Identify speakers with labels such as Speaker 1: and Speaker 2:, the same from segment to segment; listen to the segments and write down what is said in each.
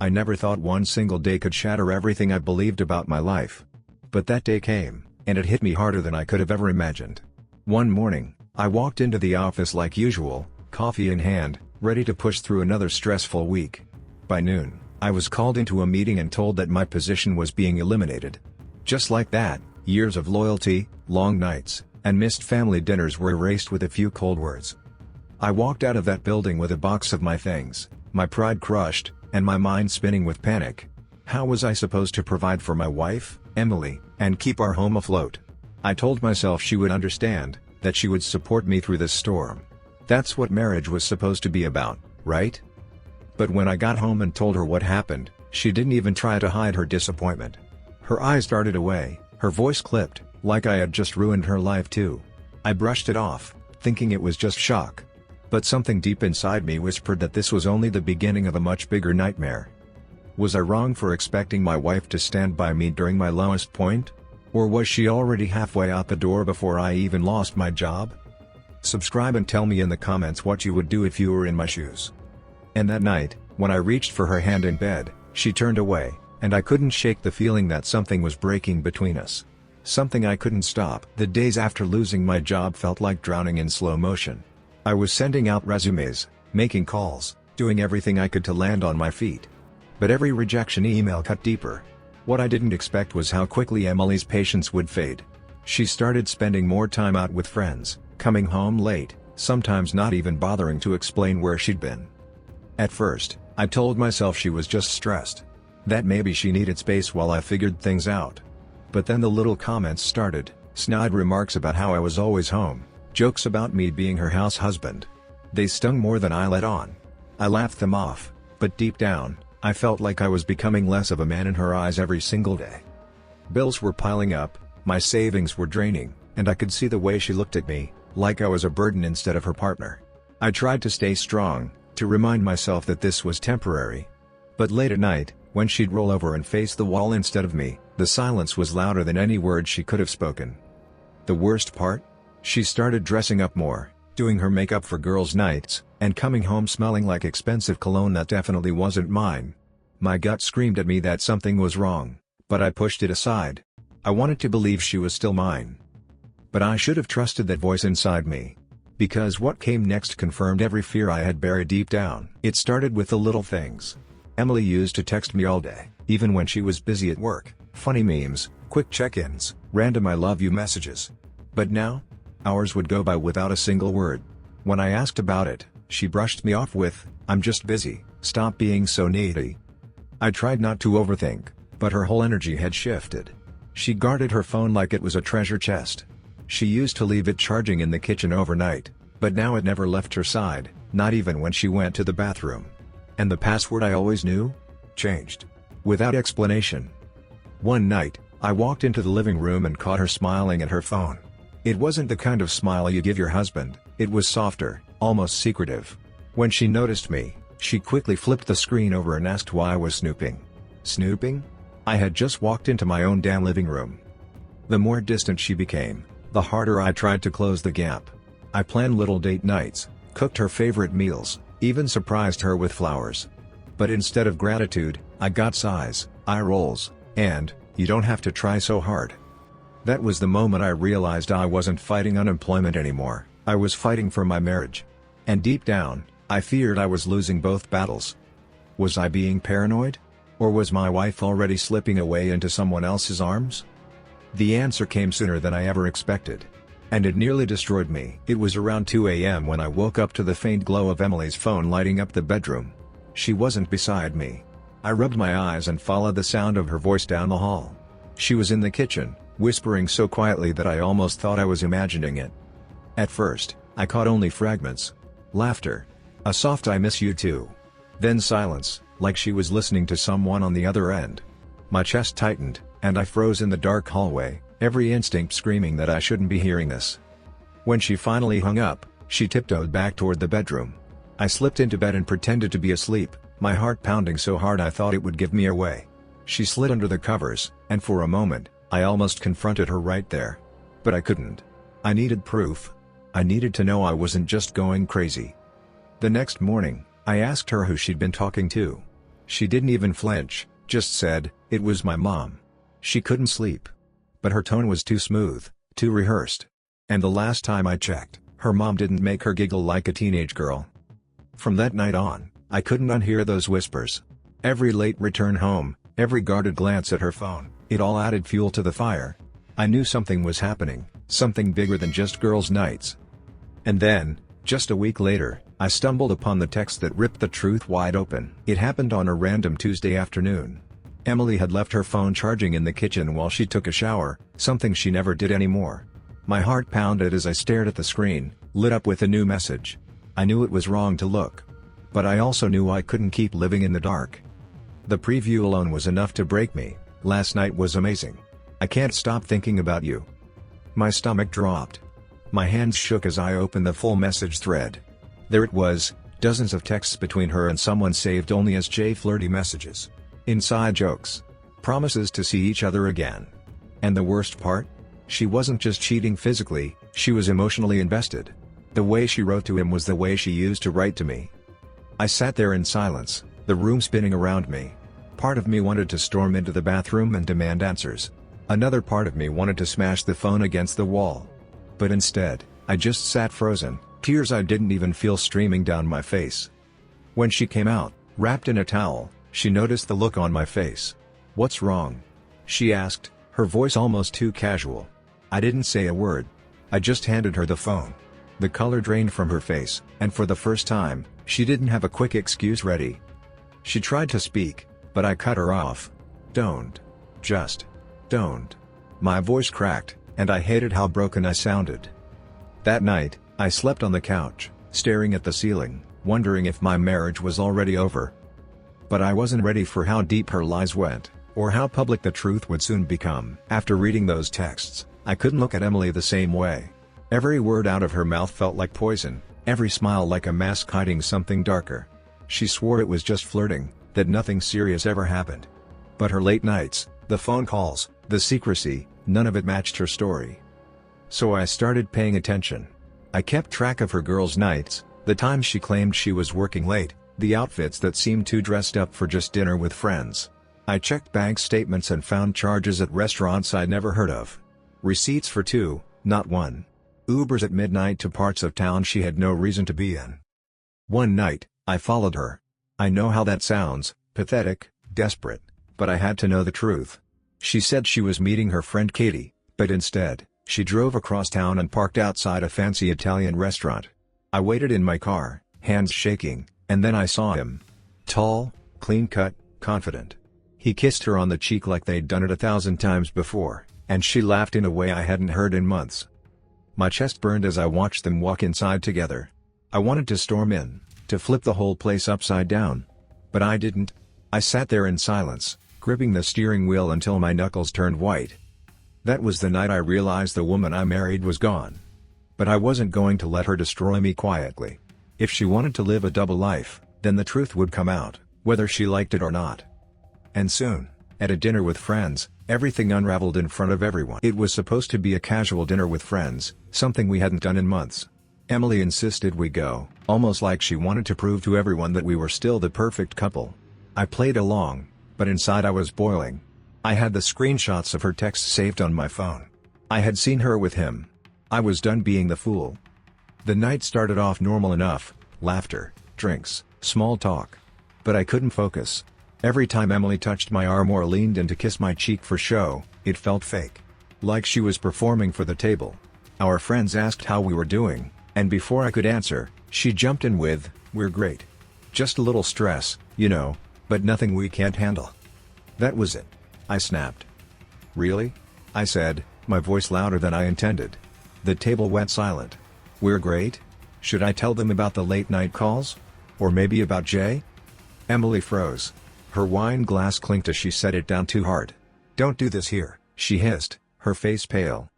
Speaker 1: I never thought one single day could shatter everything I believed about my life. But that day came, and it hit me harder than I could have ever imagined. One morning, I walked into the office like usual, coffee in hand, ready to push through another stressful week. By noon, I was called into a meeting and told that my position was being eliminated. Just like that, years of loyalty, long nights, and missed family dinners were erased with a few cold words. I walked out of that building with a box of my things, my pride crushed, and my mind spinning with panic. How was I supposed to provide for my wife, Emily, and keep our home afloat? I told myself she would understand, that she would support me through this storm. That's what marriage was supposed to be about, right? But when I got home and told her what happened, she didn't even try to hide her disappointment. Her eyes darted away, her voice clipped, like I had just ruined her life too. I brushed it off, thinking it was just shock. But something deep inside me whispered that this was only the beginning of a much bigger nightmare. Was I wrong for expecting my wife to stand by me during my lowest point? Or was she already halfway out the door before I even lost my job? Subscribe and tell me in the comments what you would do if you were in my shoes. And that night, when I reached for her hand in bed, she turned away, and I couldn't shake the feeling that something was breaking between us. Something I couldn't stop. The days after losing my job felt like drowning in slow motion. I was sending out resumes, making calls, doing everything I could to land on my feet. But every rejection email cut deeper. What I didn't expect was how quickly Emily's patience would fade. She started spending more time out with friends, coming home late, sometimes not even bothering to explain where she'd been. At first, I told myself she was just stressed. That maybe she needed space while I figured things out. But then the little comments started, snide remarks about how I was always home. Jokes about me being her house husband. They stung more than I let on. I laughed them off, but deep down, I felt like I was becoming less of a man in her eyes every single day. Bills were piling up, my savings were draining, and I could see the way she looked at me, like I was a burden instead of her partner. I tried to stay strong, to remind myself that this was temporary. But late at night, when she'd roll over and face the wall instead of me, the silence was louder than any word she could have spoken. The worst part? She started dressing up more, doing her makeup for girls' nights, and coming home smelling like expensive cologne that definitely wasn't mine. My gut screamed at me that something was wrong, but I pushed it aside. I wanted to believe she was still mine. But I should have trusted that voice inside me. Because what came next confirmed every fear I had buried deep down. It started with the little things. Emily used to text me all day, even when she was busy at work, funny memes, quick check-ins, random I love you messages. But now? Hours would go by without a single word. When I asked about it, she brushed me off with, "I'm just busy, stop being so needy." I tried not to overthink, but her whole energy had shifted. She guarded her phone like it was a treasure chest. She used to leave it charging in the kitchen overnight, but now it never left her side, not even when she went to the bathroom. And the password I always knew? Changed. Without explanation. One night, I walked into the living room and caught her smiling at her phone. It wasn't the kind of smile you give your husband, it was softer, almost secretive. When she noticed me, she quickly flipped the screen over and asked why I was snooping. Snooping? I had just walked into my own damn living room. The more distant she became, the harder I tried to close the gap. I planned little date nights, cooked her favorite meals, even surprised her with flowers. But instead of gratitude, I got sighs, eye rolls, and, "You don't have to try so hard." That was the moment I realized I wasn't fighting unemployment anymore, I was fighting for my marriage. And deep down, I feared I was losing both battles. Was I being paranoid? Or was my wife already slipping away into someone else's arms? The answer came sooner than I ever expected. And it nearly destroyed me. It was around 2 a.m. when I woke up to the faint glow of Emily's phone lighting up the bedroom. She wasn't beside me. I rubbed my eyes and followed the sound of her voice down the hall. She was in the kitchen, whispering so quietly that I almost thought I was imagining it. At first, I caught only fragments. Laughter. A soft "I miss you too." Then silence, like she was listening to someone on the other end. My chest tightened, and I froze in the dark hallway, every instinct screaming that I shouldn't be hearing this. When she finally hung up, she tiptoed back toward the bedroom. I slipped into bed and pretended to be asleep, my heart pounding so hard I thought it would give me away. She slid under the covers, and for a moment, I almost confronted her right there. But I couldn't. I needed proof. I needed to know I wasn't just going crazy. The next morning, I asked her who she'd been talking to. She didn't even flinch, just said, "It was my mom." She couldn't sleep. But her tone was too smooth, too rehearsed. And the last time I checked, her mom didn't make her giggle like a teenage girl. From that night on, I couldn't unhear those whispers. Every late return home, every guarded glance at her phone, it all added fuel to the fire. I knew something was happening, something bigger than just girls' nights. And then, just a week later, I stumbled upon the text that ripped the truth wide open. It happened on a random Tuesday afternoon. Emily had left her phone charging in the kitchen while she took a shower, something she never did anymore. My heart pounded as I stared at the screen, lit up with a new message. I knew it was wrong to look. But I also knew I couldn't keep living in the dark. The preview alone was enough to break me. "Last night was amazing. I can't stop thinking about you." My stomach dropped. My hands shook as I opened the full message thread. There it was, dozens of texts between her and someone saved only as flirty messages. Inside jokes. Promises to see each other again. And the worst part? She wasn't just cheating physically, she was emotionally invested. The way she wrote to him was the way she used to write to me. I sat there in silence, the room spinning around me. Part of me wanted to storm into the bathroom and demand answers. Another part of me wanted to smash the phone against the wall. But instead, I just sat frozen, tears I didn't even feel streaming down my face. When she came out, wrapped in a towel, she noticed the look on my face. "What's wrong?" she asked, her voice almost too casual. I didn't say a word. I just handed her the phone. The color drained from her face, and for the first time, she didn't have a quick excuse ready. She tried to speak, but I cut her off. "Don't. Just don't." My voice cracked, and I hated how broken I sounded. That night, I slept on the couch, staring at the ceiling, wondering if my marriage was already over. But I wasn't ready for how deep her lies went, or how public the truth would soon become. After reading those texts, I couldn't look at Emily the same way. Every word out of her mouth felt like poison, every smile like a mask hiding something darker. She swore it was just flirting, that nothing serious ever happened. But her late nights, the phone calls, the secrecy, none of it matched her story. So I started paying attention. I kept track of her girls' nights, the times she claimed she was working late, the outfits that seemed too dressed up for just dinner with friends. I checked bank statements and found charges at restaurants I'd never heard of. Receipts for 2, not 1. Ubers at midnight to parts of town she had no reason to be in. One night, I followed her. I know how that sounds, pathetic, desperate, but I had to know the truth. She said she was meeting her friend Katie, but instead, she drove across town and parked outside a fancy Italian restaurant. I waited in my car, hands shaking, and then I saw him. Tall, clean-cut, confident. He kissed her on the cheek like they'd done it 1,000 times before, and she laughed in a way I hadn't heard in months. My chest burned as I watched them walk inside together. I wanted to storm in, to flip the whole place upside down. But I didn't. I sat there in silence, gripping the steering wheel until my knuckles turned white. That was the night I realized the woman I married was gone. But I wasn't going to let her destroy me quietly. If she wanted to live a double life, then the truth would come out, whether she liked it or not. And soon, at a dinner with friends, everything unraveled in front of everyone. It was supposed to be a casual dinner with friends, something we hadn't done in months. Emily insisted we go, almost like she wanted to prove to everyone that we were still the perfect couple. I played along, but inside I was boiling. I had the screenshots of her texts saved on my phone. I had seen her with him. I was done being the fool. The night started off normal enough, laughter, drinks, small talk. But I couldn't focus. Every time Emily touched my arm or leaned in to kiss my cheek for show, it felt fake. Like she was performing for the table. Our friends asked how we were doing, and before I could answer, she jumped in with, "We're great. Just a little stress, you know, but nothing we can't handle." That was it. I snapped. "Really?" I said, my voice louder than I intended. The table went silent. "We're great? Should I tell them about the late night calls? Or maybe about Jay?" Emily froze. Her wine glass clinked as she set it down too hard. "Don't do this here," she hissed, her face pale.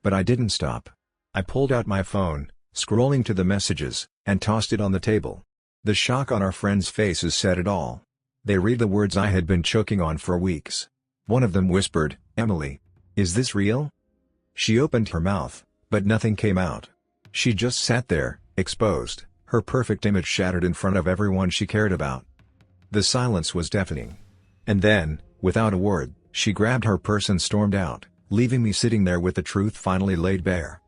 Speaker 1: But I didn't stop. I pulled out my phone, scrolling to the messages, and tossed it on the table. The shock on our friends' faces said it all. They read the words I had been choking on for weeks. One of them whispered, "Emily, is this real?" She opened her mouth, but nothing came out. She just sat there, exposed, her perfect image shattered in front of everyone she cared about. The silence was deafening. And then, without a word, she grabbed her purse and stormed out, leaving me sitting there with the truth finally laid bare.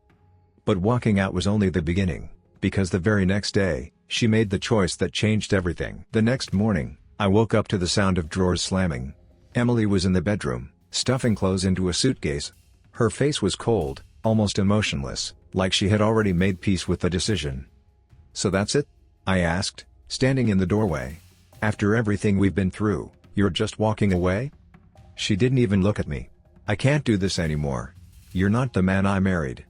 Speaker 1: But walking out was only the beginning, because the very next day, she made the choice that changed everything. The next morning, I woke up to the sound of drawers slamming. Emily was in the bedroom, stuffing clothes into a suitcase. Her face was cold, almost emotionless, like she had already made peace with the decision. "So that's it?" I asked, standing in the doorway. "After everything we've been through, you're just walking away?" She didn't even look at me. "I can't do this anymore. You're not the man I married."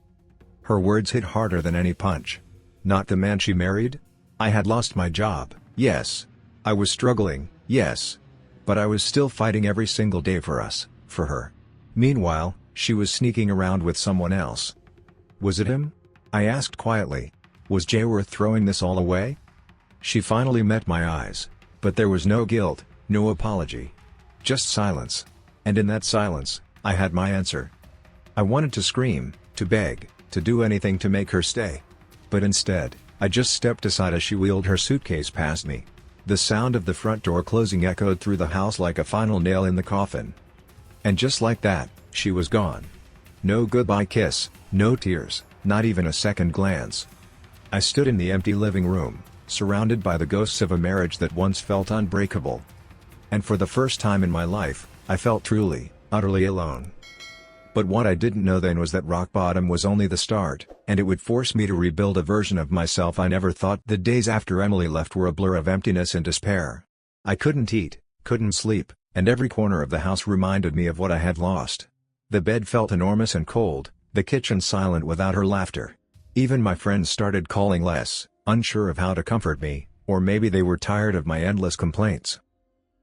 Speaker 1: Her words hit harder than any punch. Not the man she married? I had lost my job, yes. I was struggling, yes. But I was still fighting every single day for us, for her. Meanwhile, she was sneaking around with someone else. Was it him? I asked quietly. Was Jay worth throwing this all away? She finally met my eyes, but there was no guilt, no apology. Just silence. And in that silence, I had my answer. I wanted to scream, to beg, to do anything to make her stay. But instead, I just stepped aside as she wheeled her suitcase past me. The sound of the front door closing echoed through the house like a final nail in the coffin. And just like that, she was gone. No goodbye kiss, no tears, not even a second glance. I stood in the empty living room, surrounded by the ghosts of a marriage that once felt unbreakable. And for the first time in my life, I felt truly, utterly alone. But what I didn't know then was that rock bottom was only the start, and it would force me to rebuild a version of myself I never thought. The days after Emily left were a blur of emptiness and despair. I couldn't eat, couldn't sleep, and every corner of the house reminded me of what I had lost. The bed felt enormous and cold, the kitchen silent without her laughter. Even my friends started calling less, unsure of how to comfort me, or maybe they were tired of my endless complaints.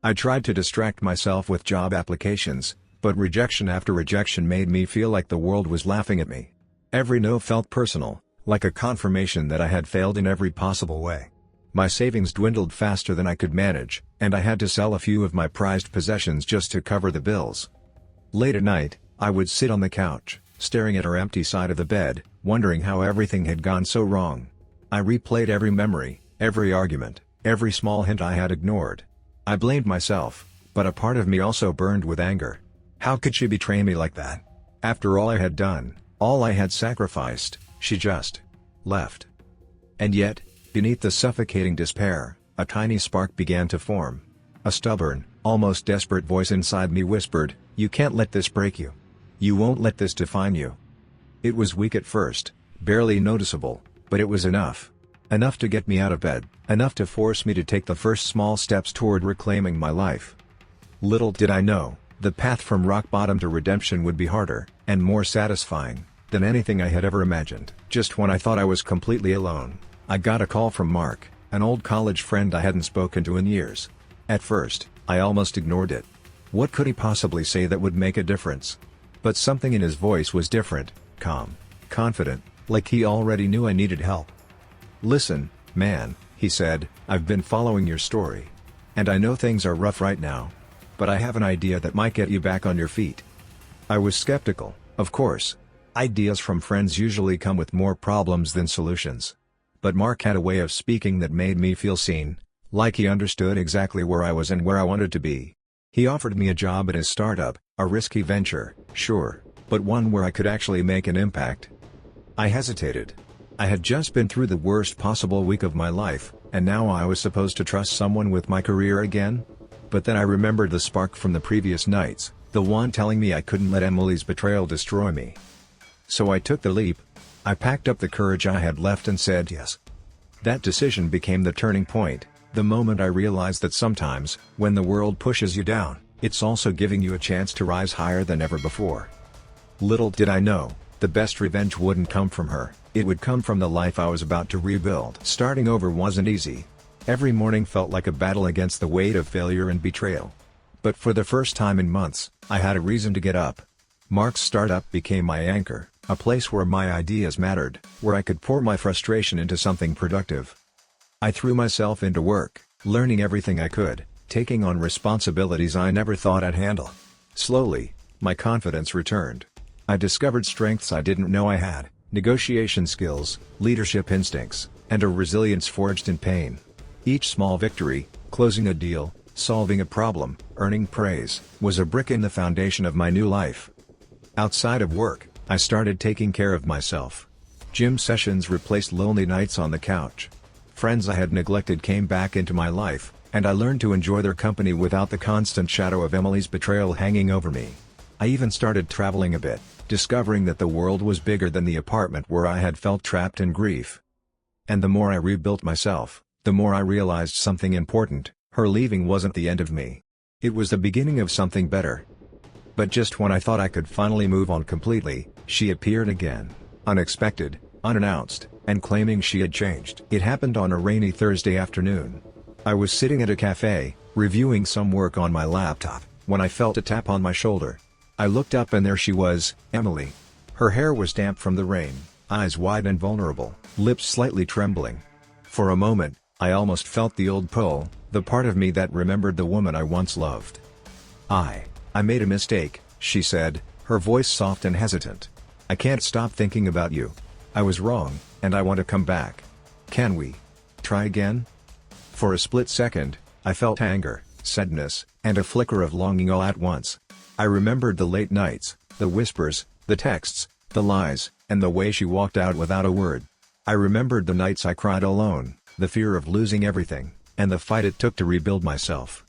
Speaker 1: I tried to distract myself with job applications, but rejection after rejection made me feel like the world was laughing at me. Every no felt personal, like a confirmation that I had failed in every possible way. My savings dwindled faster than I could manage, and I had to sell a few of my prized possessions just to cover the bills. Late at night, I would sit on the couch, staring at her empty side of the bed, wondering how everything had gone so wrong. I replayed every memory, every argument, every small hint I had ignored. I blamed myself, but a part of me also burned with anger. How could she betray me like that? After all I had done, all I had sacrificed, she just left. And yet, beneath the suffocating despair, a tiny spark began to form. A stubborn, almost desperate voice inside me whispered, "You can't let this break you. You won't let this define you." It was weak at first, barely noticeable, but it was enough. Enough to get me out of bed, enough to force me to take the first small steps toward reclaiming my life. Little did I know, the path from rock bottom to redemption would be harder, and more satisfying, than anything I had ever imagined. Just when I thought I was completely alone, I got a call from Mark, an old college friend I hadn't spoken to in years. At first, I almost ignored it. What could he possibly say that would make a difference? But something in his voice was different, calm, confident, like he already knew I needed help. "Listen, man," he said, "I've been following your story. And I know things are rough right now. But I have an idea that might get you back on your feet." I was skeptical, of course. Ideas from friends usually come with more problems than solutions. But Mark had a way of speaking that made me feel seen, like he understood exactly where I was and where I wanted to be. He offered me a job at his startup, a risky venture, sure, but one where I could actually make an impact. I hesitated. I had just been through the worst possible week of my life, and now I was supposed to trust someone with my career again? But then I remembered the spark from the previous nights, the one telling me I couldn't let Emily's betrayal destroy me. So I took the leap. I packed up the courage I had left and said yes. That decision became the turning point, the moment I realized that sometimes, when the world pushes you down, it's also giving you a chance to rise higher than ever before. Little did I know, the best revenge wouldn't come from her, it would come from the life I was about to rebuild. Starting over wasn't easy. Every morning felt like a battle against the weight of failure and betrayal. But for the first time in months, I had a reason to get up. Mark's startup became my anchor, a place where my ideas mattered, where I could pour my frustration into something productive. I threw myself into work, learning everything I could, taking on responsibilities I never thought I'd handle. Slowly, my confidence returned. I discovered strengths I didn't know I had, negotiation skills, leadership instincts, and a resilience forged in pain. Each small victory, closing a deal, Solving a problem, earning praise, was a brick in the foundation of my new life. Outside of work, I started taking care of myself. Gym sessions replaced lonely nights on the couch. Friends I had neglected came back into my life, and I learned to enjoy their company without the constant shadow of Emily's betrayal hanging over me. I even started traveling a bit, discovering that the world was bigger than the apartment where I had felt trapped in grief. And the more I rebuilt myself, the more I realized something important: her leaving wasn't the end of me. It was the beginning of something better. But just when I thought I could finally move on completely, she appeared again, unexpected, unannounced, and claiming she had changed. It happened on a rainy Thursday afternoon. I was sitting at a cafe, reviewing some work on my laptop, when I felt a tap on my shoulder. I looked up and there she was, Emily. Her hair was damp from the rain, eyes wide and vulnerable, lips slightly trembling. For a moment, I almost felt the old pull, the part of me that remembered the woman I once loved. I made a mistake," she said, her voice soft and hesitant. "I can't stop thinking about you. I was wrong, and I want to come back. Can we try again?" For a split second, I felt anger, sadness, and a flicker of longing all at once. I remembered the late nights, the whispers, the texts, the lies, and the way she walked out without a word. I remembered the nights I cried alone, the fear of losing everything, and the fight it took to rebuild myself.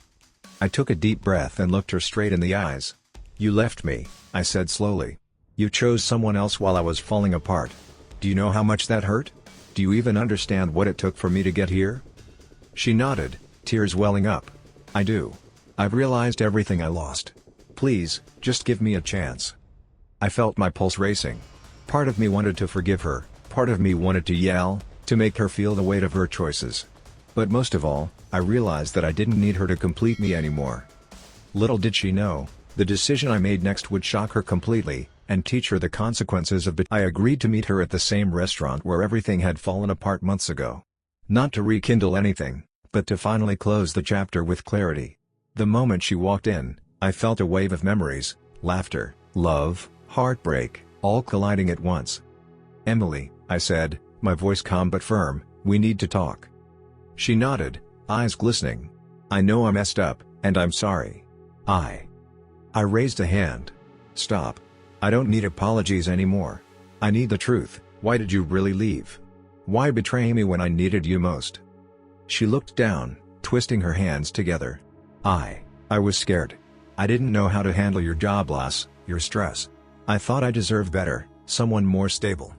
Speaker 1: I took a deep breath and looked her straight in the eyes. "You left me," I said slowly. "You chose someone else while I was falling apart. Do you know how much that hurt? Do you even understand what it took for me to get here?" She nodded, tears welling up. "I do. I've realized everything I lost. Please, just give me a chance." I felt my pulse racing. Part of me wanted to forgive her, part of me wanted to yell, to make her feel the weight of her choices. But most of all, I realized that I didn't need her to complete me anymore. Little did she know, the decision I made next would shock her completely, and teach her the consequences of I agreed to meet her at the same restaurant where everything had fallen apart months ago. Not to rekindle anything, but to finally close the chapter with clarity. The moment she walked in, I felt a wave of memories, laughter, love, heartbreak, all colliding at once. "Emily," I said, my voice calm but firm, "we need to talk." She nodded, eyes glistening. "I know I messed up, and I'm sorry." I raised a hand. "Stop. I don't need apologies anymore. I need the truth. Why did you really leave? Why betray me when I needed you most?" She looked down, twisting her hands together. I was scared. I didn't know how to handle your job loss, your stress. I thought I deserved better, someone more stable."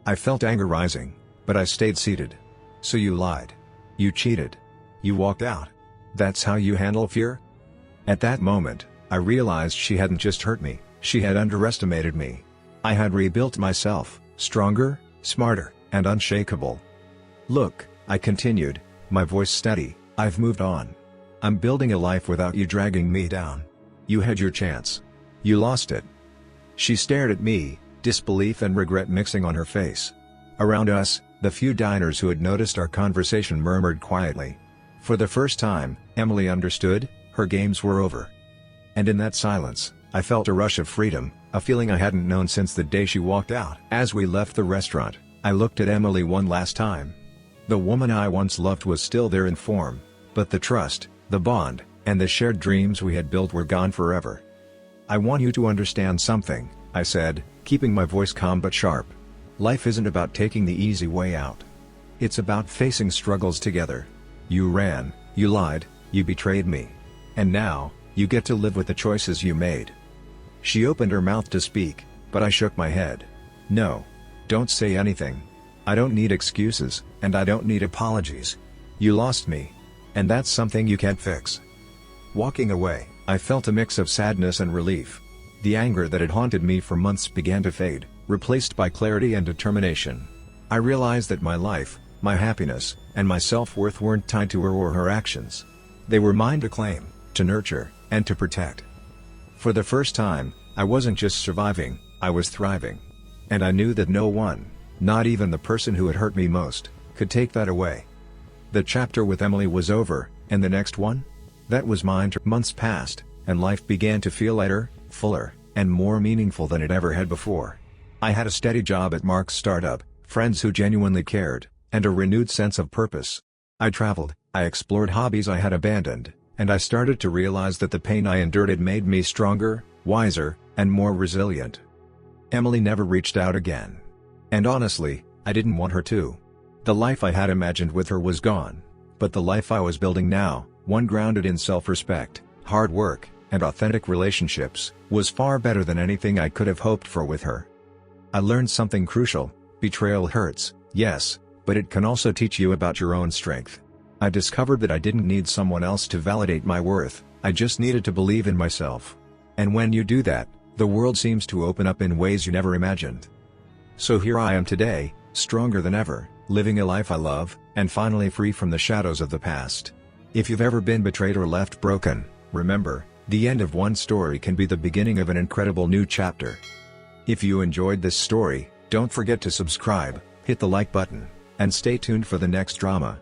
Speaker 1: I felt anger rising, but I stayed seated. "So you lied. You cheated. You walked out. That's how you handle fear?" At that moment, I realized she hadn't just hurt me, she had underestimated me. I had rebuilt myself, stronger, smarter, and unshakable. "Look," I continued, my voice steady, "I've moved on. I'm building a life without you dragging me down. You had your chance. You lost it." She stared at me, disbelief and regret mixing on her face. Around us, the few diners who had noticed our conversation murmured quietly. For the first time, Emily understood, her games were over. And in that silence, I felt a rush of freedom, a feeling I hadn't known since the day she walked out. As we left the restaurant, I looked at Emily one last time. The woman I once loved was still there in form, but the trust, the bond, and the shared dreams we had built were gone forever. "I want you to understand something," I said, keeping my voice calm but sharp. "Life isn't about taking the easy way out. It's about facing struggles together. You ran, you lied, you betrayed me. And now, you get to live with the choices you made." She opened her mouth to speak, but I shook my head. "No. Don't say anything. I don't need excuses, and I don't need apologies. You lost me. And that's something you can't fix." Walking away, I felt a mix of sadness and relief. The anger that had haunted me for months began to fade, replaced by clarity and determination. I realized that my life, my happiness, and my self-worth weren't tied to her or her actions. They were mine to claim, to nurture, and to protect. For the first time, I wasn't just surviving, I was thriving. And I knew that no one, not even the person who had hurt me most, could take that away. The chapter with Emily was over, and the next one? That was mine. Months passed, and life began to feel lighter, fuller, and more meaningful than it ever had before. I had a steady job at Mark's startup, friends who genuinely cared, and a renewed sense of purpose. I traveled, I explored hobbies I had abandoned, And I started to realize that the pain I endured had made me stronger, wiser, and more resilient. Emily never reached out again. And honestly, I didn't want her to. The life I had imagined with her was gone. But the life I was building now, one grounded in self-respect, hard work, and authentic relationships, was far better than anything I could have hoped for with her. I learned something crucial: betrayal hurts, yes, but it can also teach you about your own strength. I discovered that I didn't need someone else to validate my worth, I just needed to believe in myself. And when you do that, the world seems to open up in ways you never imagined. So here I am today, stronger than ever, living a life I love, and finally free from the shadows of the past. If you've ever been betrayed or left broken, remember, the end of one story can be the beginning of an incredible new chapter. If you enjoyed this story, don't forget to subscribe, hit the like button, and stay tuned for the next drama.